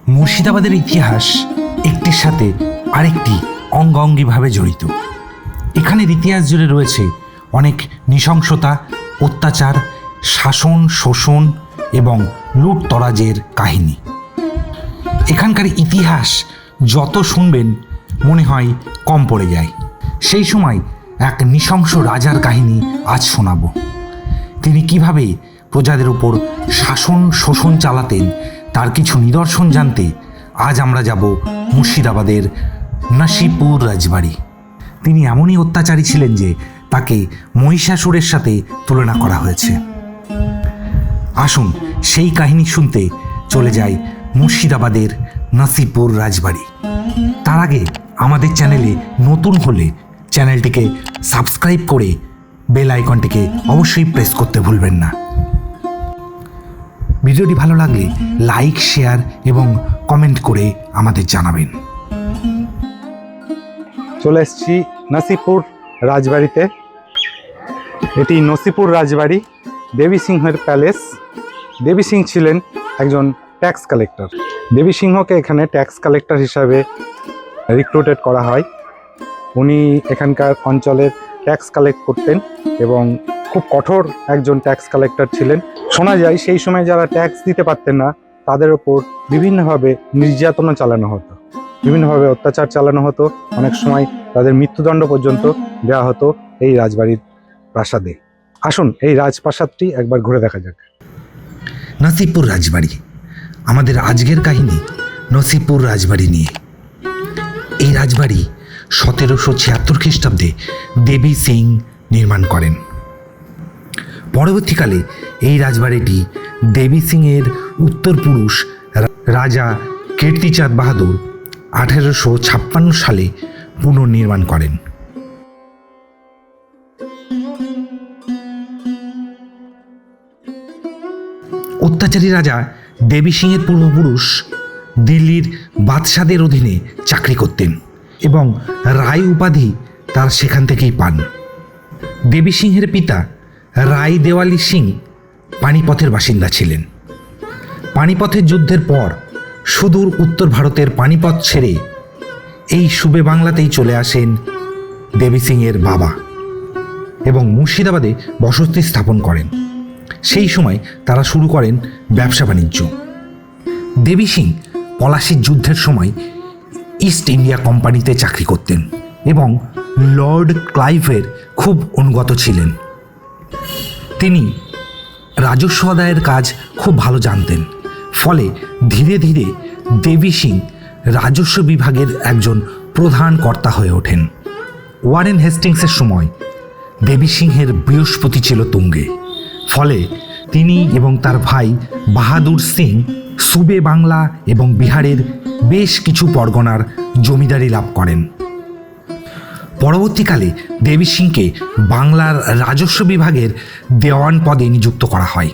মুর্শিদাবাদের ইতিহাস একটির সাথে আরেকটি অঙ্গাঙ্গিভাবে জড়িত। এখানের ইতিহাস জুড়ে রয়েছে অনেক নৃশংসতা, অত্যাচার, শাসন, শোষণ এবং লুটতরাজের কাহিনী। এখানকার ইতিহাস যত শুনবেন মনে হয় কম পড়ে যায়। সেই সময় এক নৃশংস রাজার কাহিনী আজ শোনাবো। তিনি কিভাবে প্রজাদের উপর শাসন শোষণ চালাতেন তার কিছু নিদর্শন জানতে আজ আমরা যাব মুর্শিদাবাদের নসিপুর রাজবাড়ি। তিনি এমনই অত্যাচারী ছিলেন যে তাকে মহিষাসুরের সাথে তুলনা করা হয়েছে। আসুন সেই কাহিনী শুনতে চলে যাই মুর্শিদাবাদের নসিপুর রাজবাড়ি। তার আগে আমাদের চ্যানেলে নতুন হলে চ্যানেলটিকে সাবস্ক্রাইব করে বেল আইকনটিকে অবশ্যই প্রেস করতে ভুলবেন না। ভিডিওটি ভালো লাগলে লাইক, শেয়ার এবং কমেন্ট করে আমাদের জানাবেন। চলে এসেছি নসিপুর রাজবাড়িতে। এটি নসিপুর রাজবাড়ি, দেবী সিংহের প্যালেস। দেবী সিং ছিলেন একজন ট্যাক্স কালেক্টর। দেবী সিংহকে এখানে ট্যাক্স কালেক্টর হিসাবে রিক্রুটেড করা হয়। উনি এখানকার অঞ্চলের ট্যাক্স কালেক্ট করতেন এবং খুব কঠোর একজন ট্যাক্স কালেক্টর ছিলেন। শোনা যায় সেই সময় যারা ট্যাক্স দিতে পারতেন না তাদের ওপর বিভিন্নভাবে নির্যাতনও চালানো হতো, বিভিন্নভাবে অত্যাচার চালানো হতো। অনেক সময় তাদের মৃত্যুদণ্ড পর্যন্ত দেওয়া হতো এই রাজবাড়ির প্রাসাদে। আসুন এই রাজপ্রাসাদটি একবার ঘুরে দেখা যাক। নসিপুর রাজবাড়ি। আমাদের আজকের কাহিনী নসিপুর রাজবাড়ি নিয়ে। এই রাজবাড়ি 1776 খ্রিস্টাব্দে দেবী সিং নির্মাণ করেন। পরবর্তীকালে এই রাজবাড়িটি দেবী সিংয়ের উত্তরপুরুষ রাজা কীর্তিচাঁদ বাহাদুর 1856 সালে পুনর্নির্মাণ করেন। অত্যাচারী রাজা দেবী সিংয়ের পূর্বপুরুষ দিল্লির বাদশাদের অধীনে চাকরি করতেন এবং রায় উপাধি তার সেখান থেকেই পান। দেবী সিংহের পিতা রায় দেওয়ালি সিং পানিপথের বাসিন্দা ছিলেন। পানিপথের যুদ্ধের পর সুদূর উত্তর ভারতের পানিপথ ছেড়ে এই সুবে বাংলাতেই চলে আসেন দেবী সিংয়ের বাবা এবং মুর্শিদাবাদে বসতি স্থাপন করেন। সেই সময় তারা শুরু করেন ব্যবসা বাণিজ্য। দেবী সিং পলাশির যুদ্ধের সময় ইস্ট ইন্ডিয়া কোম্পানিতে চাকরি করতেন এবং লর্ড ক্লাইভের খুব অনুগত ছিলেন। তিনি রাজস্ব আদায়ের কাজ খুব ভালো জানতেন। ফলে ধীরে ধীরে দেবী সিং রাজস্ব বিভাগের একজন প্রধান কর্তা হয়ে ওঠেন। ওয়ারেন হেস্টিংসের সময় দেবী সিংহের বৃহস্পতি ছিল তুঙ্গে। ফলে তিনি এবং তার ভাই বাহাদুর সিং সুবে বাংলা এবং বিহারের বেশ কিছু পরগনার জমিদারি লাভ করেন। পরবর্তীকালে দেবী সিংকে বাংলার রাজস্ব বিভাগের দেওয়ান পদে নিযুক্ত করা হয়।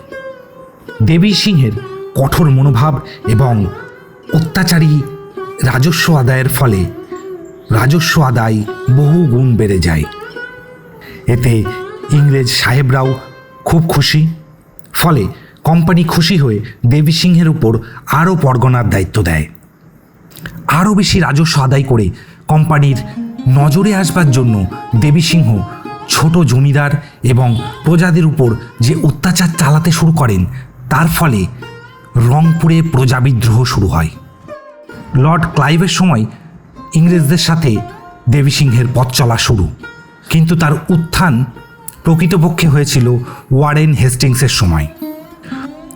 দেবী সিংহের কঠোর মনোভাব এবং অত্যাচারী রাজস্ব আদায়ের ফলে রাজস্ব আদায় বহু গুণ বেড়ে যায়। এতে ইংরেজ সাহেবরাও খুব খুশি। ফলে কোম্পানি খুশি হয়ে দেবী সিংহের উপর আরও পরগনার দায়িত্ব দেয়। আরও বেশি রাজস্ব আদায় করে কোম্পানির নজরে আসবার জন্য দেবী সিংহ ছোট জমিদার এবং প্রজাদের উপর যে অত্যাচার চালাতে শুরু করেন তার ফলে রংপুরে প্রজা বিদ্রোহ শুরু হয়। লর্ড ক্লাইভের সময় ইংরেজদের সাথে দেবী সিংহের পথ চলা শুরু, কিন্তু তার উত্থান প্রকৃতপক্ষে হয়েছিল ওয়ারেন হেস্টিংসের সময়।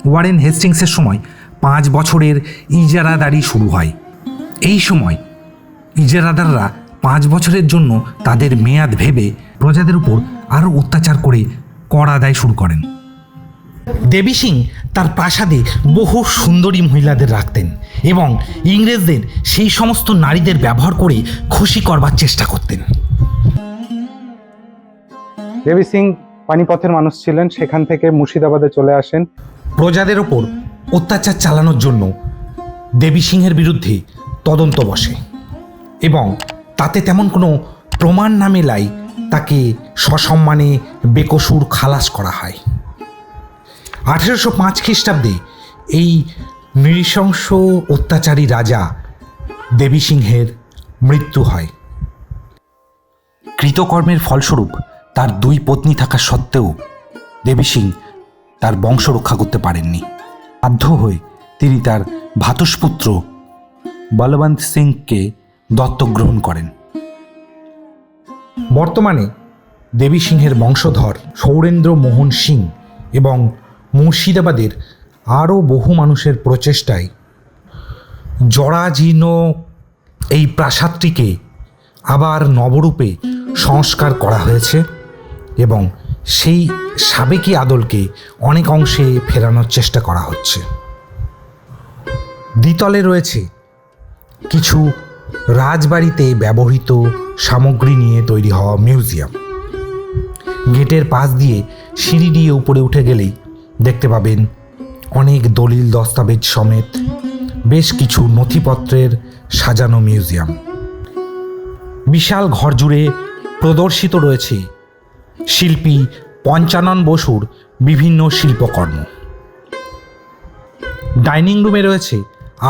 ওয়ারেন হেস্টিংসের সময় 5 বছরের ইজারাদারি শুরু হয়। এই সময় ইজারাদাররা 5 বছরের জন্য তাদের মেয়াদ ভেবে প্রজাদের উপর আরও অত্যাচার করে কর আদায় শুরু করেন। দেবী সিং তার প্রাসাদে বহু সুন্দরী মহিলাদের রাখতেন এবং ইংরেজদের সেই সমস্ত নারীদের ব্যবহার করে খুশি করবার চেষ্টা করতেন। দেবী সিং পানিপথের মানুষ ছিলেন, সেখান থেকে মুর্শিদাবাদে চলে আসেন। প্রজাদের ওপর অত্যাচার চালানোর জন্য দেবী সিংহের বিরুদ্ধে তদন্ত বসে এবং তাতে তেমন কোনো প্রমাণ না মেলায় তাকে সসম্মানে বেকসুর খালাস করা হয়। 1805 খ্রিস্টাব্দে এই নৃশংস অত্যাচারী রাজা দেবী সিংহের মৃত্যু হয়। কৃতকর্মের ফলস্বরূপ তার 2 পত্নী থাকা সত্ত্বেও দেবী সিং তার বংশ রক্ষা করতে পারেননি। বাধ্য হয়ে তিনি তার ভ্রাতুষ্পুত্র বলবন্ত সিংকে দত্তক গ্রহণ করেন। বর্তমানে দেবী সিংহের বংশধর সৌরেন্দ্র মোহন সিং এবং মুর্শিদাবাদের আরও বহু মানুষের প্রচেষ্টায় জরাজীর্ণ এই প্রাসাদটিকে আবার নবরূপে সংস্কার করা হয়েছে এবং সেই সাবেকি আদলকে অনেক অংশে ফেরানোর চেষ্টা করা হচ্ছে। দ্বিতলে রয়েছে কিছু রাজবাড়িতে ব্যবহৃত সামগ্রী নিয়ে তৈরি হওয়া মিউজিয়াম। গেটের পাশ দিয়ে সিঁড়ি দিয়ে উপরে উঠে গেলেই দেখতে পাবেন অনেক দলিল দস্তাবেজ সমেত বেশ কিছু নথিপত্রের সাজানো মিউজিয়াম। বিশাল ঘর জুড়ে প্রদর্শিত রয়েছে শিল্পী পঞ্চানন বসুর বিভিন্ন শিল্পকর্ম। ডাইনিং রুমে রয়েছে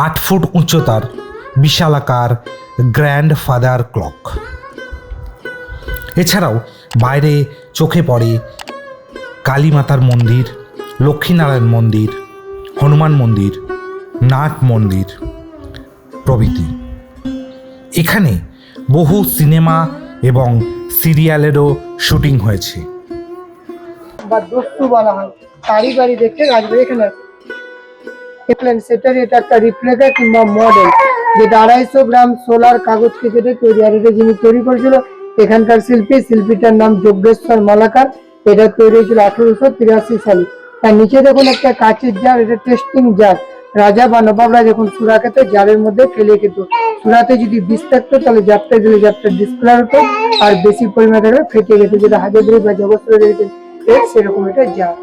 8 ফুট উচ্চতার বিশালাকার গ্র্যান্ডফাদার ক্লক। এছাড়াও বাইরে চোখে পড়ে কালী মাতার মন্দির, লক্ষ্মীনারায়ণ মন্দির, হনুমান মন্দির, নাট মন্দির প্রভৃতি। এখানে বহু সিনেমা এবং সিরিয়ালেরও শুটিং হয়েছে। বা দস্যু বলা হয়, তারই বাড়ি দেখতে রাজবাড়ি এখানে আছে। দেখলেন সেটার এটা একটা রিপ্লিকা কিংবা মডেল, যেটা 250 গ্রাম সোলার কাগজকে কেটে তৈরি। আর এটা যিনি তৈরি করেছিল এখানকার শিল্পীটার নাম যোগেশ্বর মালাকার। এটা তৈরি হয়েছিল 1883 সালে। তার নিচে দেখুন একটা কাঁচের জার, এটা টেস্টিং জার। রাজা বা নবাবরা যখন সুরা খেত জারের মধ্যে ফেলে খেত। সুরাতে যদি বিষ থাকতো তাহলে জারটা দিলে জারটা ডিসকালার হতো, আর বেশি পরিমাণে থাকলে ফেটে যেত, যেটা হাজারদুয়ারি বা জগৎসুরা রেখেছেন সেরকম এটা জার।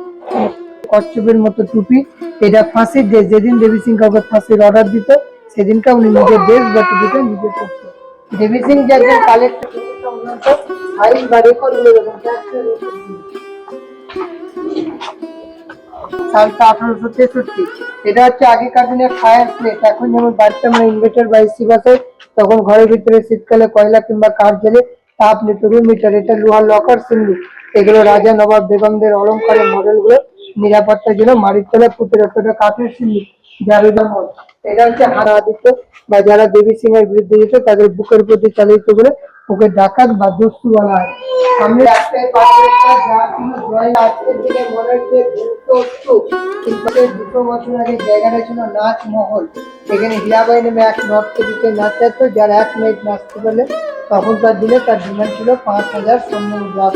কচ্ছপের মতো টুপি, এটা ফাঁসির ড্রেস। যেদিন দেবী সিং কাউকে ফাঁসির অর্ডার দিত সেদিনকে উনি নিজের ড্রেস বা টুপিটা নিজে করতো। দেবী সিং যে একজন কালেক্টর উন্নত আইন বা রেকর্ড গুলো সালটা 1863। এটা হচ্ছে আগেকার দিনের ফায়ার প্লেট। এখন যেমন বাড়িতে আমরা ইনভার্টার বা এসি বসে, তখন ঘরের ভিতরে শীতকালে কয়লা কিংবা কাঠ জ্বেলে তাপ নিত মিটার। এটা লোহার লকার সিন্ধু। এগুলো রাজা নবাব বেগমদের অলংকারের মডেল গুলো নিরাপত্তার জন্য মাটির তলায় পুঁতে রাখতো। এটা কাঠের সিন্ধু যার মত। এটা হচ্ছে হারা আদিত্য বা যারা দেবী সিং এর বিরুদ্ধে যেত তাদের বুকের প্রতি চালিত করে ওকে ডাকাত বা দস্যু বলা হয়। সামনে রাস্তায় পাশে যা কোনো জয় আজকের দিনে মনে হচ্ছে 200 বছর আগে জায়গাটা ছিল নাচ মহল। এখানে হীরাবাই নামে এক নর্তকীকে নাচাতো, যারা 1 মিনিট নাচতে পারলে তখনকার দিনে তার ডিমান্ড ছিল 5000 স্বর্ণ মুদ্রা।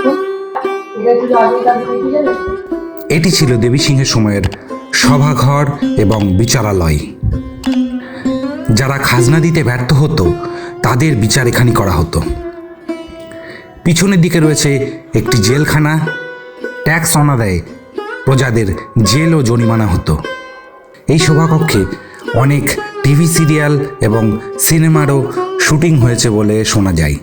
এটা ছিল আগেকার দিনে। এটি ছিল দেবী সিংহের সময়ের সভাঘর এবং বিচারালয়। যারা খাজনা দিতে ব্যর্থ হতো তাদের বিচার এখানে করা হতো। পিছনের দিকে রয়েছে একটি জেলখানা। ট্যাক্স অনাদায়ে প্রজাদের জেল ও জরিমানা হতো। এই সভাকক্ষে অনেক টিভি সিরিয়াল এবং সিনেমারও শুটিং হয়েছে বলে শোনা যায়।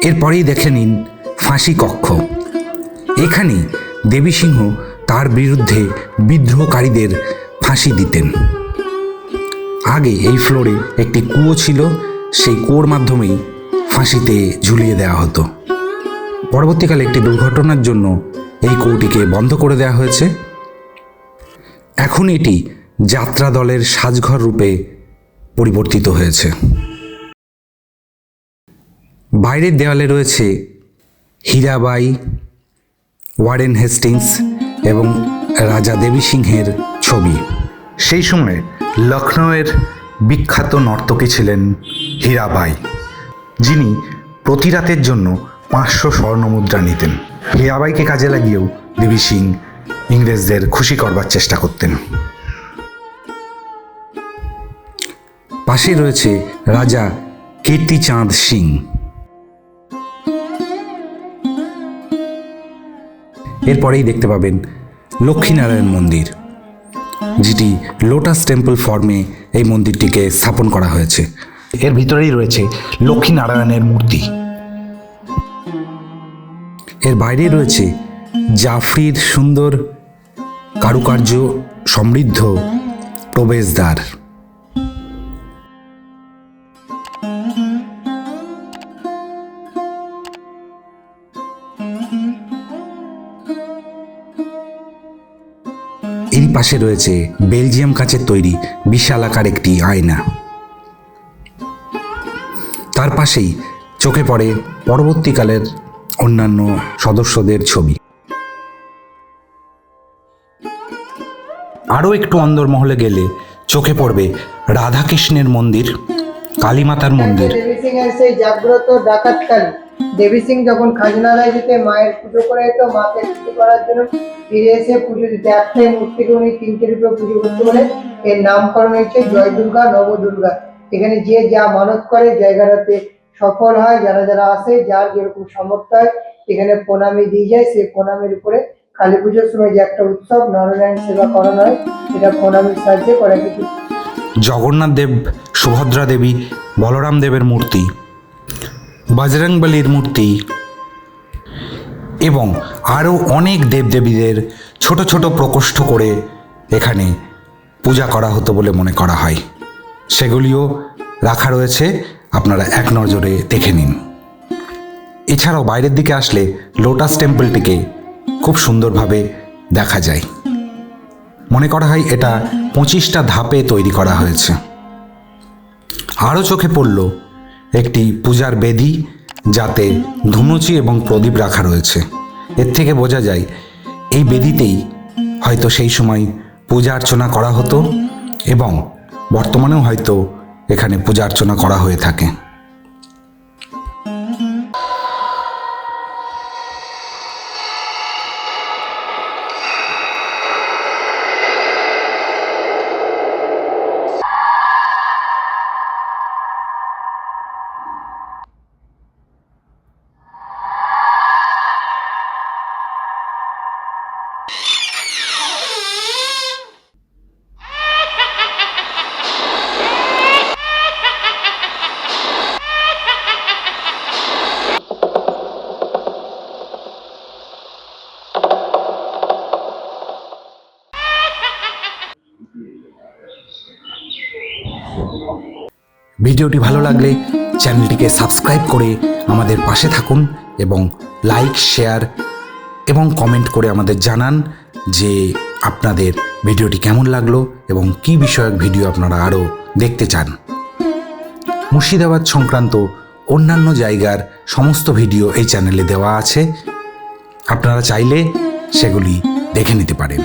এরপরেই দেখে নিন ফাঁসি কক্ষ। এখানে দেবী সিংহ তার বিরুদ্ধে বিদ্রোহকারীদের ফাঁসি দিতেন। আগে এই ফ্লোরে একটি কুয়ো ছিল, সেই কুয়োর মাধ্যমেই ফাঁসিতে ঝুলিয়ে দেওয়া হতো। পরবর্তীকালে একটি দুর্ঘটনার জন্য এই কুয়োটিকে বন্ধ করে দেওয়া হয়েছে। এখন এটি যাত্রা দলের সাজঘর রূপে পরিবর্তিত হয়েছে। বাইরের দেওয়ালে রয়েছে হীরাবাই, ওয়ারেন হেস্টিংস এবং রাজা দেবী সিংহের ছবি। সেই সময় লখনৌয়ের বিখ্যাত নর্তকী ছিলেন হীরাবাই, যিনি প্রতি রাতের জন্য 500 স্বর্ণমুদ্রা নিতেন। হীরাবাইকে কাজে লাগিয়েও দেবী সিং ইংরেজদের খুশি করবার চেষ্টা করতেন। পাশে রয়েছে রাজা কীর্তিচাঁদ সিং। এরপরেই দেখতে পাবেন লক্ষ্মীনারায়ণ মন্দির। যেটি লোটাস টেম্পল ফর্মে এই মন্দিরটিকে স্থাপন করা হয়েছে। এর ভিতরেই রয়েছে লক্ষ্মীনারায়ণের মূর্তি। এর বাইরে রয়েছে জাফরির সুন্দর কারুকার্য সমৃদ্ধ প্রবেশদ্বার। এরই পাশে রয়েছে বেলজিয়াম কাচের তৈরি বিশাল আকার একটি আয়না। তার পাশেই চোখে পড়ে পরবর্তীকালের অন্যান্য সদস্যদের ছবি। আরও একটু অন্দরমহলে গেলে চোখে পড়বে রাধাকৃষ্ণের মন্দির, কালীমাতার মন্দির। দেবী সিং এর সেই জাগ্রত ডাকাত কালী। দেবী সিং যখন খাজনালয় যেতে মায়ের পুজো করে যেত, মাকে খুশি করার জন্য ফিরে এসে পুজো দিতে একটাই মূর্তিকে উনি 3টে রূপে পুজো করতে বলে এর নামকরণ হয়েছে জয় দুর্গা, নবদুর্গা। এখানে যে যা মানত করে জায়গাটাতে সফল হয়। যারা যারা আসে, যার যেরকম সামর্থ্য হয় এখানে প্রণামী দিয়ে যায়। সেই প্রণামীর উপরে কালী পুজোর সময় যে একটা উৎসব নরনারায়ণ সেবা করানো হয়, সেটা প্রণামীর সাহায্যে করা কিছু। জগন্নাথ দেব, সুভদ্রা দেবী, বলরাম দেবের মূর্তি, বজরংবলীর মূর্তি এবং আরও অনেক দেবদেবীদের ছোট ছোট প্রকোষ্ঠ করে এখানে পূজা করা হতো বলে মনে করা হয়। সেগুলিও রাখা রয়েছে, আপনারা এক নজরে দেখে নিন। এছাড়াও বাইরের দিকে আসলে লোটাস টেম্পলটিকে খুব সুন্দরভাবে দেখা যায়। মনে করা হয় এটা 25টা ধাপে তৈরি করা হয়েছে। আরও চোখে পড়ল একটি পূজার বেদি, যাতে ধুনুচি এবং প্রদীপ রাখা রয়েছে। এর থেকে বোঝা যায় এই বেদিতেই হয়তো সেই সময় পূজা অর্চনা করা হতো এবং বর্তমানেও হয়তো এখানে পূজা অর্চনা করা হয়ে থাকে। ভিডিওটি ভালো লাগলে চ্যানেলটিকে সাবস্ক্রাইব করে আমাদের পাশে থাকুন এবং লাইক, শেয়ার এবং কমেন্ট করে আমাদের জানান যে আপনাদের ভিডিওটি কেমন লাগলো এবং কী বিষয়ক ভিডিও আপনারা আরও দেখতে চান। মুর্শিদাবাদ সংক্রান্ত অন্যান্য জায়গার সমস্ত ভিডিও এই চ্যানেলে দেওয়া আছে, আপনারা চাইলে সেগুলি দেখে নিতে পারেন।